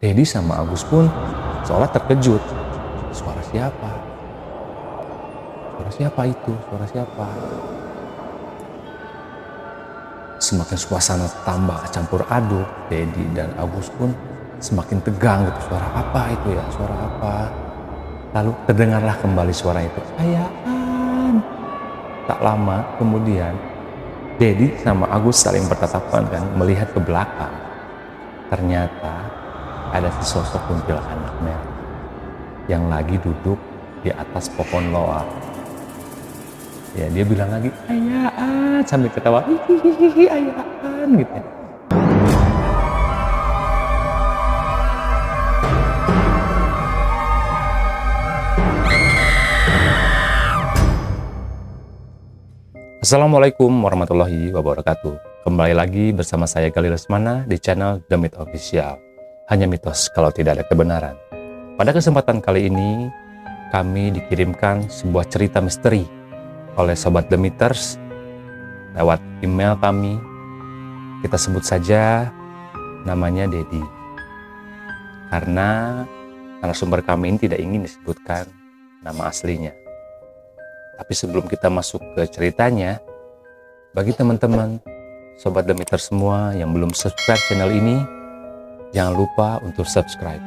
Dedi sama Agus pun seolah terkejut. Suara siapa? Suara siapa itu? Suara siapa? Semakin suasana tambah campur aduk, Dedi dan Agus pun semakin tegang gitu. Suara apa itu ya? Suara apa? Lalu terdengarlah kembali suara itu. Ayaan. Tak lama kemudian, Dedi sama Agus saling bertatapan kan, melihat ke belakang. Ternyata ada sesosok kuntilanak merah yang lagi duduk di atas pohon loa. Ya, dia bilang lagi, ayaan, sambil ketawa, hihihi, ayaan, gitu ya. Assalamualaikum warahmatullahi wabarakatuh. Kembali lagi bersama saya Galih Lesmana di channel The Myth Official. Hanya mitos kalau tidak ada kebenaran. Pada kesempatan kali ini, kami dikirimkan sebuah cerita misteri oleh Sobat The Mythers lewat email kami. Kita sebut saja namanya Dedi. Karena narasumber kami ini tidak ingin disebutkan nama aslinya. Tapi sebelum kita masuk ke ceritanya, bagi teman-teman Sobat The Mythers semua yang belum subscribe channel ini, jangan lupa untuk subscribe.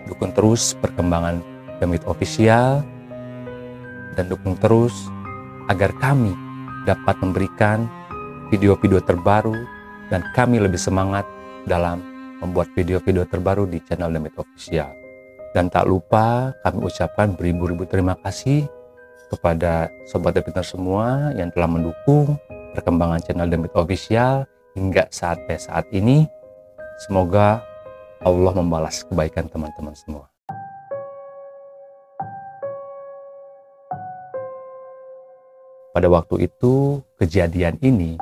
Dukung terus perkembangan The Myth Official dan dukung terus agar kami dapat memberikan video-video terbaru dan kami lebih semangat dalam membuat video-video terbaru di channel The Myth Official. Dan tak lupa kami ucapkan beribu-ribu terima kasih kepada Sobat The Mythers semua yang telah mendukung perkembangan channel The Myth Official hingga sampai saat ini. Semoga Allah membalas kebaikan teman-teman semua. Pada waktu itu, kejadian ini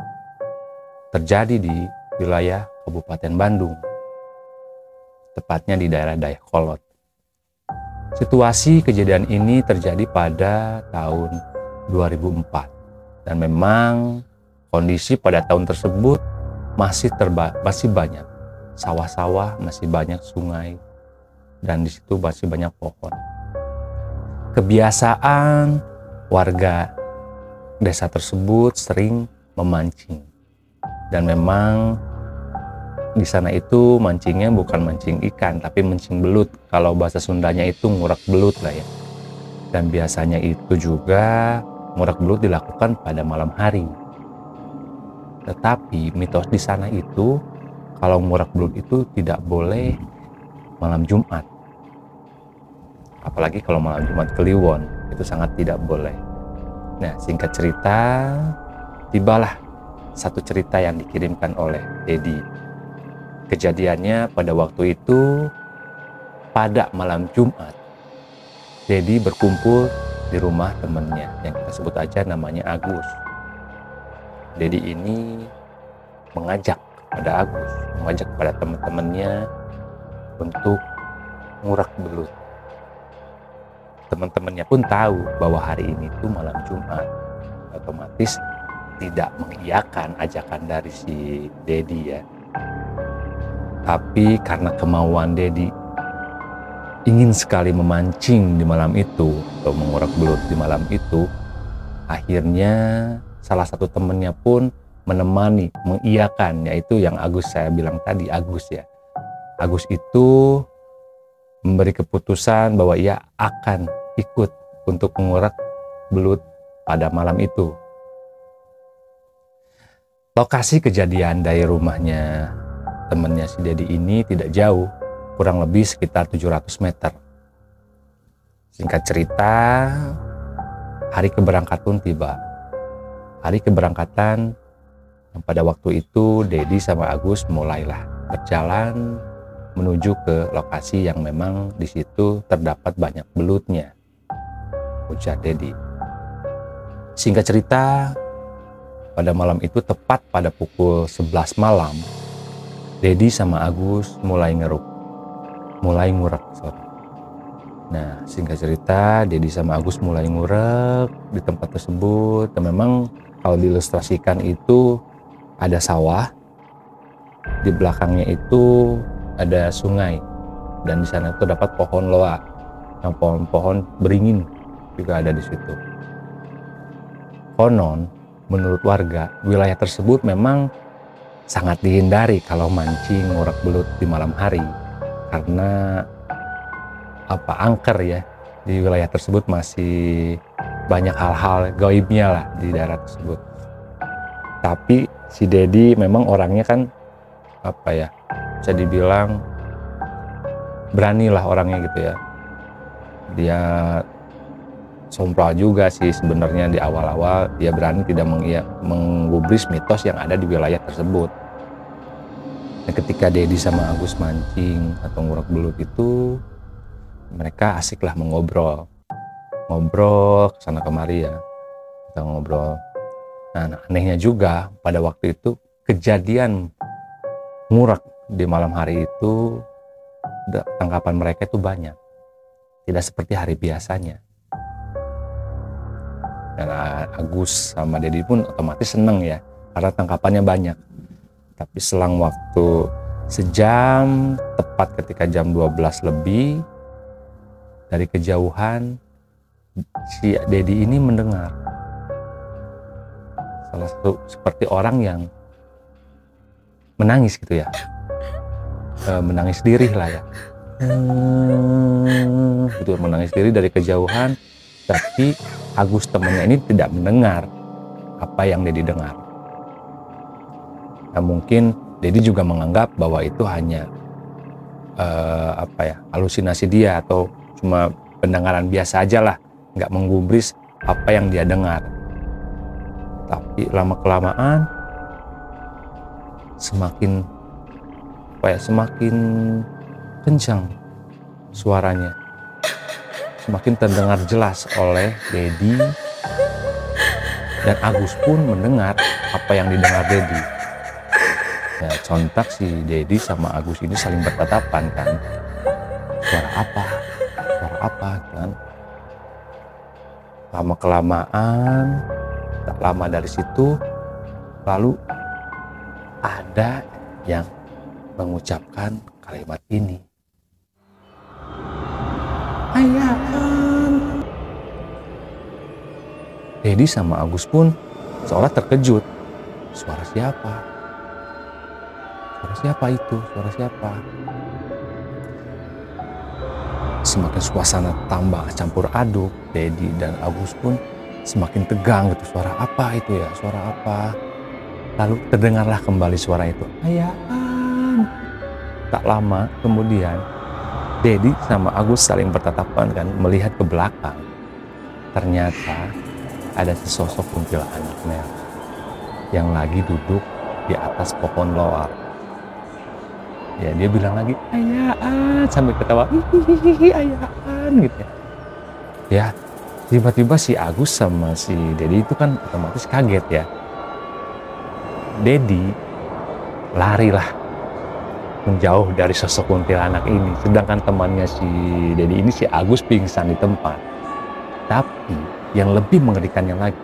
terjadi di wilayah Kabupaten Bandung, tepatnya di daerah Dayakolot. Situasi kejadian ini terjadi pada tahun 2004 dan memang kondisi pada tahun tersebut masih banyak sawah-sawah, masih banyak sungai, dan di situ masih banyak pohon. Kebiasaan warga desa tersebut sering memancing, dan memang di sana itu mancingnya bukan mancing ikan, tapi mancing belut. Kalau bahasa Sundanya itu ngurak belut lah ya. Dan biasanya itu juga ngurak belut dilakukan pada malam hari. Tetapi mitos di sana itu kalau ngurak belut itu tidak boleh malam Jumat. Apalagi kalau malam Jumat Kliwon, itu sangat tidak boleh. Nah, singkat cerita, tibalah satu cerita yang dikirimkan oleh Dedi. Kejadiannya pada waktu itu, pada malam Jumat, Dedi berkumpul di rumah temannya yang kita sebut aja namanya Agus. Dedi ini mengajak kepada teman-temannya untuk ngurak belut. Teman-temannya pun tahu bahwa hari ini tuh malam Jumat, otomatis tidak mengiyakan ajakan dari si Dedi ya. Tapi karena kemauan Dedi ingin sekali memancing di malam itu atau mengurak belut di malam itu, akhirnya salah satu temannya pun menemani, mengiyakan, yaitu yang Agus saya bilang tadi, Agus ya. Agus itu memberi keputusan bahwa ia akan ikut untuk mengurak belut pada malam itu. Lokasi kejadian dari rumahnya temannya si Dedi ini tidak jauh, kurang lebih sekitar 700 meter. Singkat cerita, hari keberangkatan tiba. Hari keberangkatan yang pada waktu itu Dedi sama Agus mulailah berjalan menuju ke lokasi yang memang di situ terdapat banyak belutnya, ujar Dedi. Singkat cerita, pada malam itu tepat pada pukul 11 malam, Dedi sama Agus mulai ngurak. Nah, singkat cerita, Dedi sama Agus mulai ngurak di tempat tersebut. Dan memang kalau diilustrasikan itu ada sawah, di belakangnya itu ada sungai. dan di sana itu dapat pohon loa, yang pohon-pohon beringin juga ada di situ. Konon, menurut warga, wilayah tersebut memang sangat dihindari kalau mancing ngurak belut di malam hari, karena angker ya, di wilayah tersebut masih banyak hal-hal gaibnya lah di daerah tersebut. Tapi si Dedi memang orangnya kan bisa dibilang berani lah orangnya gitu ya. Dia sompral juga sih sebenarnya di awal-awal, dia berani tidak menggubris mitos yang ada di wilayah tersebut. Dan ketika Dedi sama Agus mancing atau ngurak belut itu, mereka asik lah ngobrol kesana kemari ya, kita ngobrol. Nah, anehnya juga pada waktu itu kejadian ngurak di malam hari itu, tangkapan mereka itu banyak, tidak seperti hari biasanya. Dan Agus sama Dedi pun otomatis seneng ya, karena tangkapannya banyak. Tapi selang waktu sejam, tepat ketika jam 12 lebih, dari kejauhan si Dedi ini mendengar salah satu seperti orang yang menangis gitu ya, menangis lirih lah ya, gitu, menangis lirih dari kejauhan. Tapi Agus temannya ini tidak mendengar apa yang Dedi dengar. Nah, mungkin Dedi juga menganggap bahwa itu hanya halusinasi dia atau cuma pendengaran biasa aja lah, nggak menggubris apa yang dia dengar. Tapi lama-kelamaan semakin kencang suaranya, semakin terdengar jelas oleh Dedi, dan Agus pun mendengar apa yang didengar Dedi. Ya, sontak si Dedi sama Agus ini saling bertatapan kan, suara apa kan. Lama-kelamaan, tak lama dari situ, lalu ada yang mengucapkan kalimat ini, "Ayaan." Dedi sama Agus pun seolah terkejut. Suara siapa? Suara siapa itu? Suara siapa? Semakin suasana tambah campur aduk, Dedi dan Agus pun semakin tegang gitu. Suara apa itu ya? Suara apa? Lalu terdengarlah kembali suara itu, "Ayaan." Tak lama kemudian, Dedi sama Agus saling bertatapan kan, melihat ke belakang. Ternyata ada sesosok kuntilanak merah yang lagi duduk di atas pohon loa. Ya, dia bilang lagi, "Ayaan," sambil ketawa, "Hihihi, ayaan," gitu ya. Ya, tiba-tiba si Agus sama si Dedi itu kan otomatis kaget ya. Dedi larilah menjauh dari sosok kuntilanak ini, sedangkan temannya si Dedi ini, si Agus, pingsan di tempat. Tapi yang lebih mengerikannya lagi,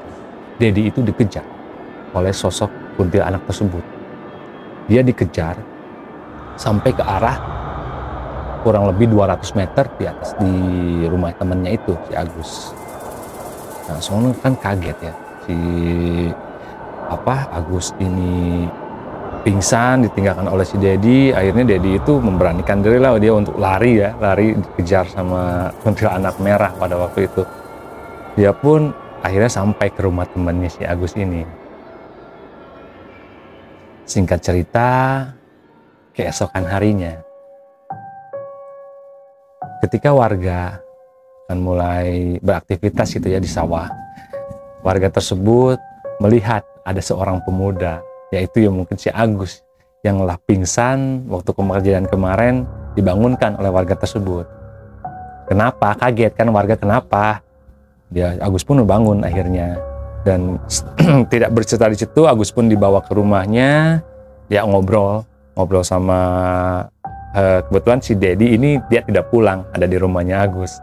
Dedi itu dikejar oleh sosok kuntilanak tersebut. Dia dikejar sampai ke arah kurang lebih 200 meter di atas di rumah temannya itu, si Agus. Nah, soalnya kan kaget ya, si Agus ini pingsan ditinggalkan oleh si Dedi. Akhirnya Dedi itu memberanikan diri lah dia untuk lari dikejar sama kuntilanak merah pada waktu itu. Dia pun akhirnya sampai ke rumah temannya si Agus ini. Singkat cerita, keesokan harinya, ketika warga akan mulai beraktivitas gitu ya di sawah, warga tersebut melihat ada seorang pemuda, yaitu ya mungkin si Agus, yang telah pingsan waktu kejadian kemarin, dibangunkan oleh warga tersebut. Kenapa? Kaget kan warga, kenapa? Dia Agus pun bangun akhirnya, dan tidak bercerita di situ. Agus pun dibawa ke rumahnya, dia ngobrol sama kebetulan si Dedi ini dia tidak pulang, ada di rumahnya Agus.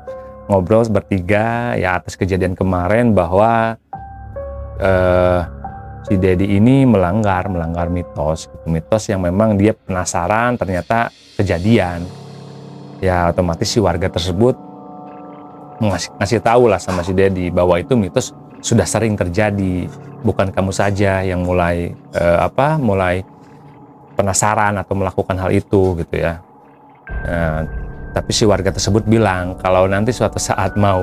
Ngobrol bertiga ya atas kejadian kemarin, bahwa si Dedi ini melanggar mitos yang memang dia penasaran ternyata kejadian. Ya otomatis si warga tersebut ngasih tahu lah sama si Dedi bahwa itu mitos sudah sering terjadi, bukan kamu saja yang mulai mulai penasaran atau melakukan hal itu gitu ya. Nah, tapi si warga tersebut bilang kalau nanti suatu saat mau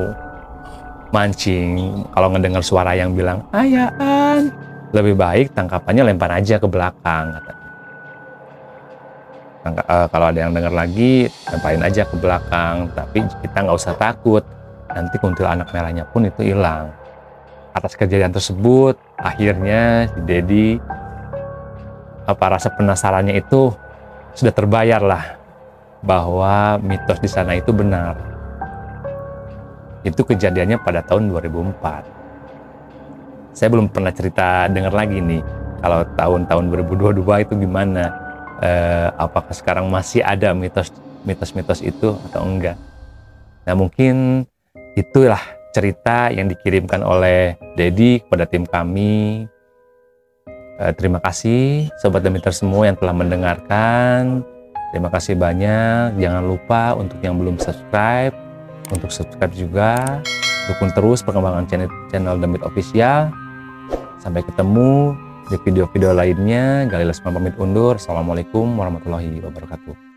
mancing, kalau ngedengar suara yang bilang ayaan, lebih baik tangkapannya lempar aja ke belakang katanya. Kalau ada yang dengar lagi, lemparin aja ke belakang, tapi kita nggak usah takut, nanti kuntilanak merahnya pun itu hilang. Atas kejadian tersebut, akhirnya si Dedi rasa penasarannya itu sudah terbayar lah, bahwa mitos di sana itu benar. Itu kejadiannya pada tahun 2004. Saya belum pernah cerita dengar lagi nih, kalau tahun-tahun 2022 itu gimana. Apakah sekarang masih ada mitos-mitos itu atau enggak. Nah mungkin itulah cerita yang dikirimkan oleh Dedi kepada tim kami. Terima kasih Sobat Demeter semua yang telah mendengarkan. Terima kasih banyak. Jangan lupa untuk yang belum subscribe, untuk subscribe juga. Dukung terus perkembangan channel Demit Official. Sampai ketemu di video-video lainnya. Gali Lesmana pamit undur. Assalamualaikum warahmatullahi wabarakatuh.